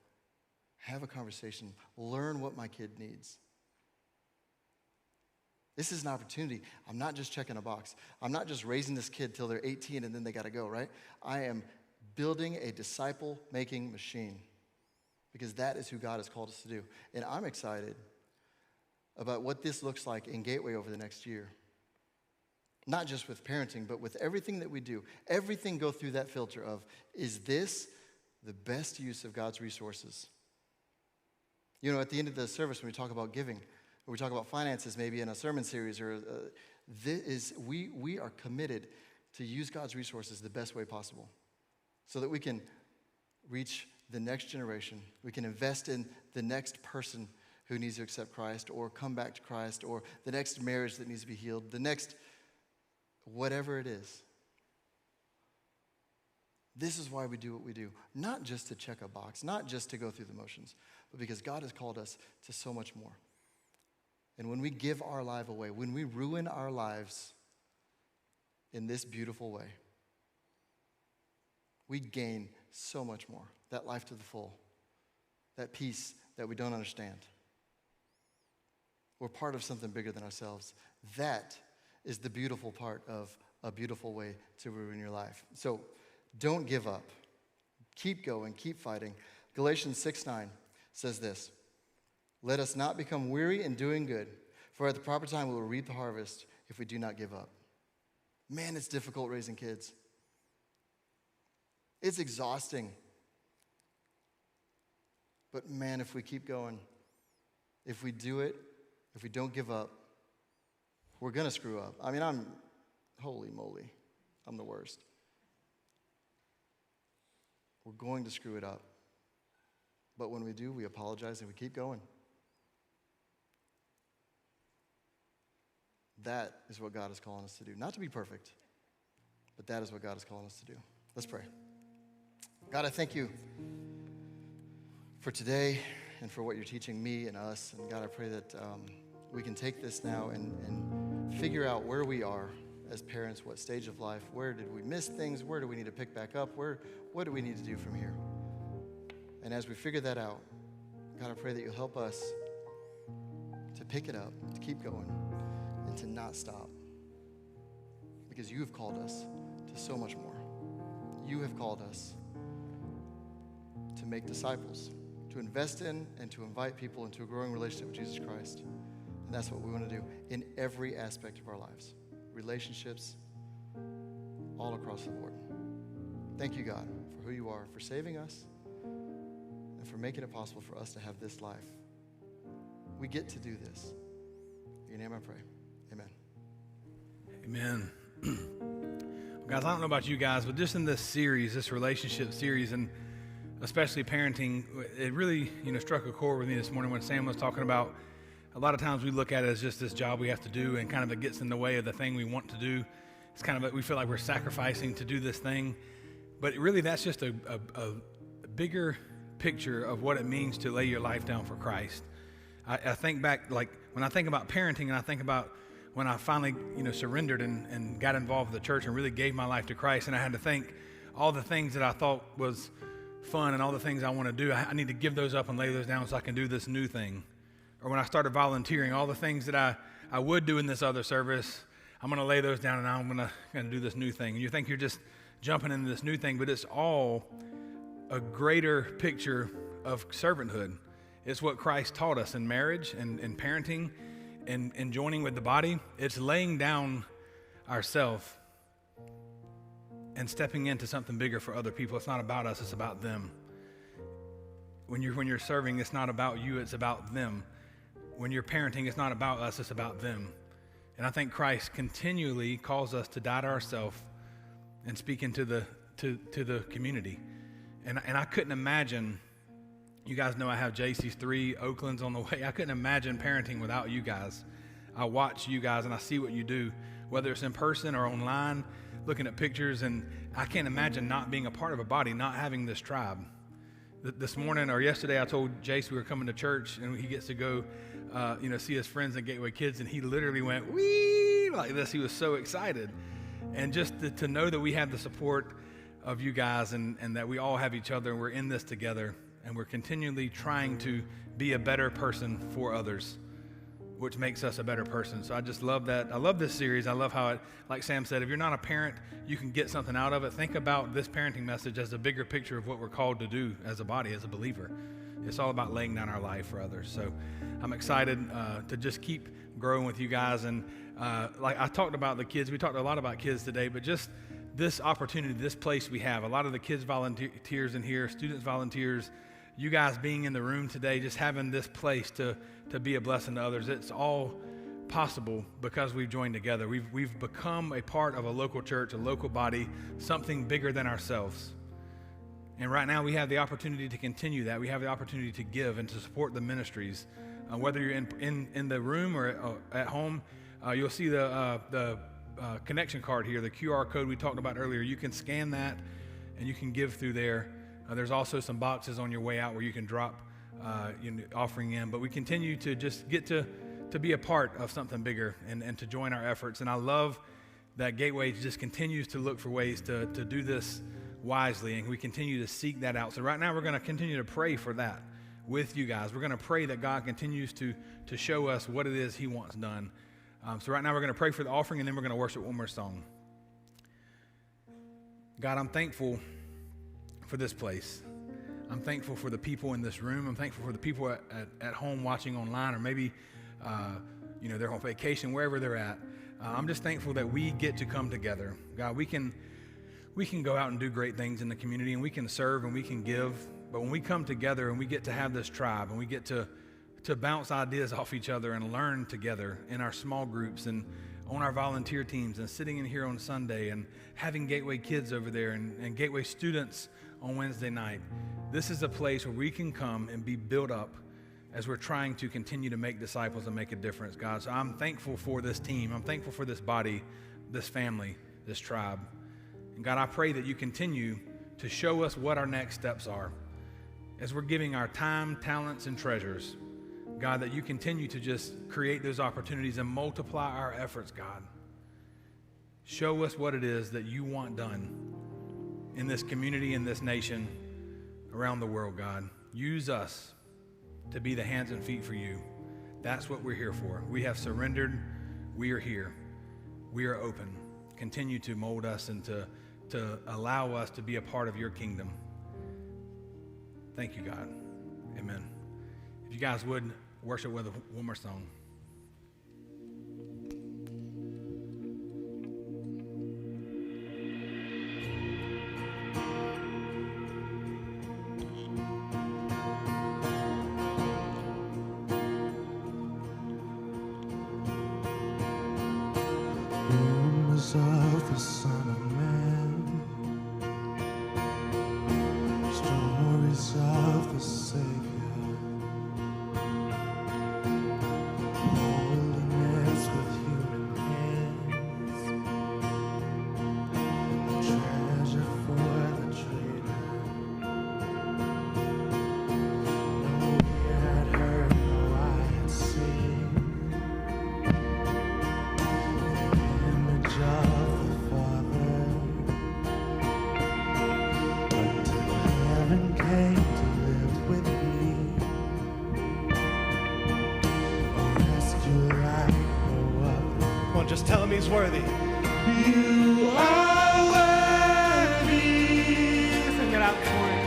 have a conversation, learn what my kid needs. This is an opportunity. I'm not just checking a box. I'm not just raising this kid till they're 18 and then they got to go, right? I am building a disciple-making machine because that is who God has called us to do. And I'm excited about what this looks like in Gateway over the next year. Not just with parenting, but with everything that we do. Everything go through that filter of, is this the best use of God's resources? At the end of the service when we talk about giving, or we talk about finances maybe in a sermon series, or we are committed to use God's resources the best way possible so that we can reach the next generation. We can invest in the next person who needs to accept Christ or come back to Christ, or the next marriage that needs to be healed, the next whatever it is. This is why we do what we do, not just to check a box, not just to go through the motions, but because God has called us to so much more. And when we give our life away, when we ruin our lives in this beautiful way, we gain so much more. That life to the full, that peace that we don't understand. We're part of something bigger than ourselves. That is the beautiful part of a beautiful way to ruin your life. So don't give up. Keep going, keep fighting. Galatians 6:9 says this: let us not become weary in doing good, for at the proper time we will reap the harvest if we do not give up. Man, it's difficult raising kids. It's exhausting. But man, if we keep going, if we do it, if we don't give up, we're going to screw up. I mean, holy moly, I'm the worst. We're going to screw it up. But when we do, we apologize and we keep going. That is what God is calling us to do. Not to be perfect, but that is what God is calling us to do. Let's pray. God, I thank you for today and for what you're teaching me and us. And God, I pray that we can take this now and figure out where we are as parents, what stage of life, where did we miss things, where do we need to pick back up, what do we need to do from here? And as we figure that out, God, I pray that you'll help us to pick it up, to keep going, and to not stop. Because you have called us to so much more. You have called us to make disciples, to invest in and to invite people into a growing relationship with Jesus Christ. And that's what we want to do in every aspect of our lives. Relationships, all across the board. Thank you, God, for who you are, for saving us, and for making it possible for us to have this life. We get to do this. In your name I pray. Amen. Amen. Guys, I don't know about you guys, but just in this series, this relationship series, and especially parenting, it really, struck a chord with me this morning when Sam was talking about a lot of times we look at it as just this job we have to do, and kind of it gets in the way of the thing we want to do. It's kind of we feel like we're sacrificing to do this thing, but really that's just a bigger picture of what it means to lay your life down for Christ. I think back, like when I think about parenting, and I think about when I finally, surrendered and got involved with the church and really gave my life to Christ, and I had to think all the things that I thought was fun and all the things I want to do, I need to give those up and lay those down so I can do this new thing. Or when I started volunteering, all the things that I would do in this other service, I'm going to lay those down and I'm going to do this new thing. And you think you're just jumping into this new thing, but it's all a greater picture of servanthood. It's what Christ taught us in marriage and in parenting and joining with the body. It's laying down ourselves and stepping into something bigger for other people. It's not about us, it's about them. When you're serving, it's not about you, it's about them. When you're parenting, it's not about us, it's about them. And I think Christ continually calls us to die to ourselves and speak into the community. And I couldn't imagine, you guys know I have JC's 3, Oakland's on the way. I couldn't imagine parenting without you guys. I watch you guys and I see what you do, whether it's in person or online, looking at pictures, and I can't imagine not being a part of a body, not having this tribe. This morning or yesterday, I told Jace we were coming to church, and he gets to go, see his friends at Gateway Kids, and he literally went, wee, like this. He was so excited. And just to know that we have the support of you guys and that we all have each other, and we're in this together, and we're continually trying to be a better person for others, which makes us a better person. So I just love that. I love this series. I love how it, like Sam said, if you're not a parent, you can get something out of it. Think about this parenting message as a bigger picture of what we're called to do as a body, as a believer. It's all about laying down our life for others. So I'm excited to just keep growing with you guys. And like I talked about the kids, we talked a lot about kids today, but just this opportunity, this place we have, a lot of the kids volunteers in here, students volunteers, you guys being in the room today, just having this place to be a blessing to others. It's all possible because we've joined together. We've become a part of a local church, a local body, something bigger than ourselves. And right now we have the opportunity to continue that. We have the opportunity to give and to support the ministries. Whether you're in the room or at home, you'll see the connection card here, the QR code we talked about earlier. You can scan that and you can give through there. There's also some boxes on your way out where you can drop offering in. But we continue to just get to be a part of something bigger and to join our efforts. And I love that Gateway just continues to look for ways to do this wisely, and we continue to seek that out. So right now we're going to continue to pray for that with you guys. We're going to pray that God continues to show us what it is he wants done. So right now we're going to pray for the offering, and then we're going to worship one more song. God, I'm thankful for this place. I'm thankful for the people in this room. I'm thankful for the people at home watching online, or maybe they're on vacation, wherever they're at. I'm just thankful that we get to come together. God, we can go out and do great things in the community, and we can serve and we can give. But when we come together and we get to have this tribe and we get to bounce ideas off each other and learn together in our small groups and on our volunteer teams and sitting in here on Sunday and having Gateway Kids over there and Gateway students on Wednesday night, this is a place where we can come and be built up as we're trying to continue to make disciples and make a difference, God. So I'm thankful for this team. I'm thankful for this body, this family, this tribe. And God, I pray that you continue to show us what our next steps are as we're giving our time, talents, and treasures. God, that you continue to just create those opportunities and multiply our efforts, God. Show us what it is that you want done in this community, in this nation, around the world, God. Use us to be the hands and feet for you. That's what we're here for. We have surrendered. We are here. We are open. Continue to mold us and to allow us to be a part of your kingdom. Thank you, God. Amen. If you guys would worship with one more song. Rumors of the Son of Man, stories of the Savior, holiness with human hands, a treasure for the traitor. No ear had heard, no eye had seen. Image of the Father, until heaven came to live with me, a rescue like no other. Come on, just tell him he's worthy. You are worthy. Sing it out for you.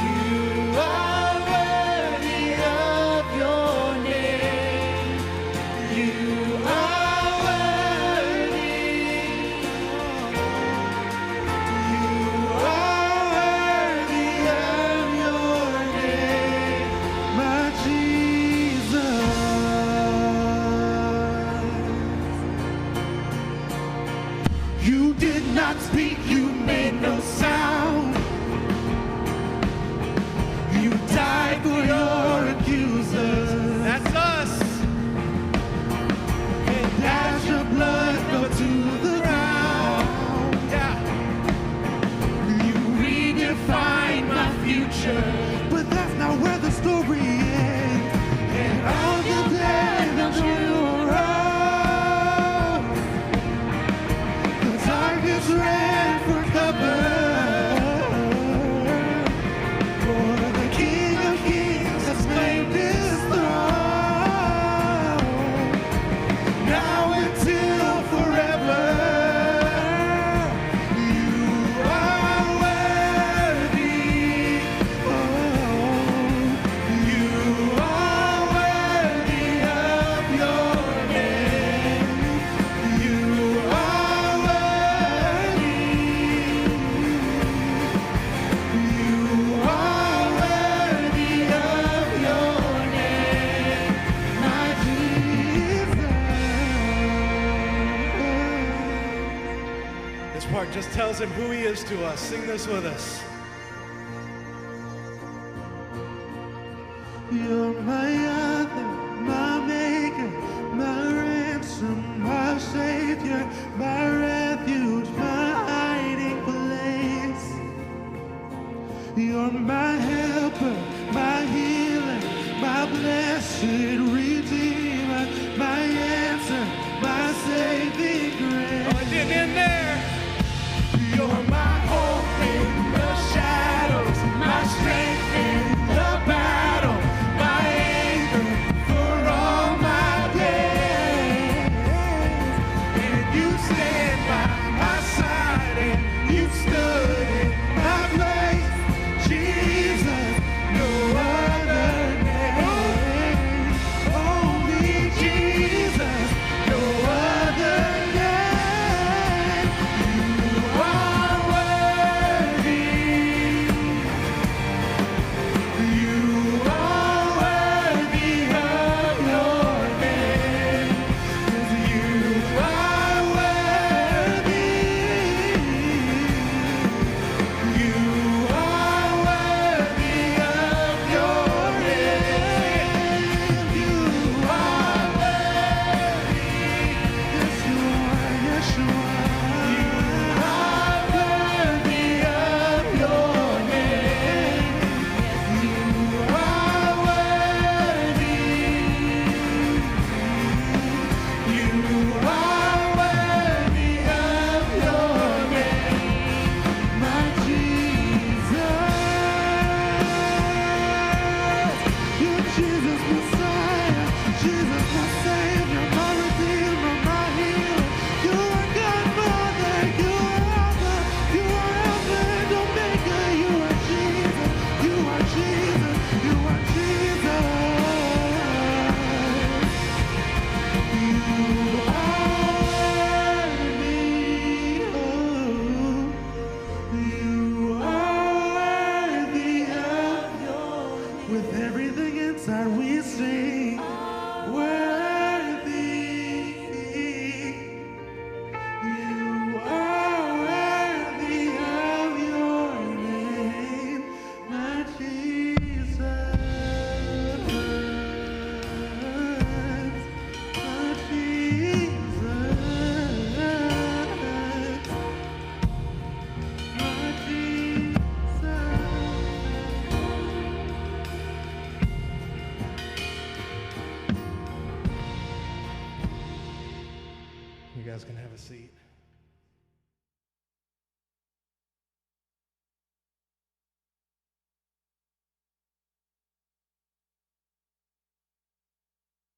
You are worthy of your name. You are worthy. You are worthy of your name, my Jesus. You did not speak, you made no sound. You died for your accusers. That's us. And as your blood fell to the ground, Yeah. you redefined my future. But that's not where the story ends. And all the day that you rose, the darkness ran for cover. For the King of Kings has claimed his throne. Now until forever, you are worthy. Oh, you are worthy of your name. You are worthy. You are worthy of your name, my Jesus. This part just tells him who he is to us. Sing this with us. You're my other, my maker, my ransom, my savior, my refuge, my hiding place. You're my helper, my healer, my blessed redeemer, my answer, my saving grace. Oh, it didn't end there. You're my hope in the seat.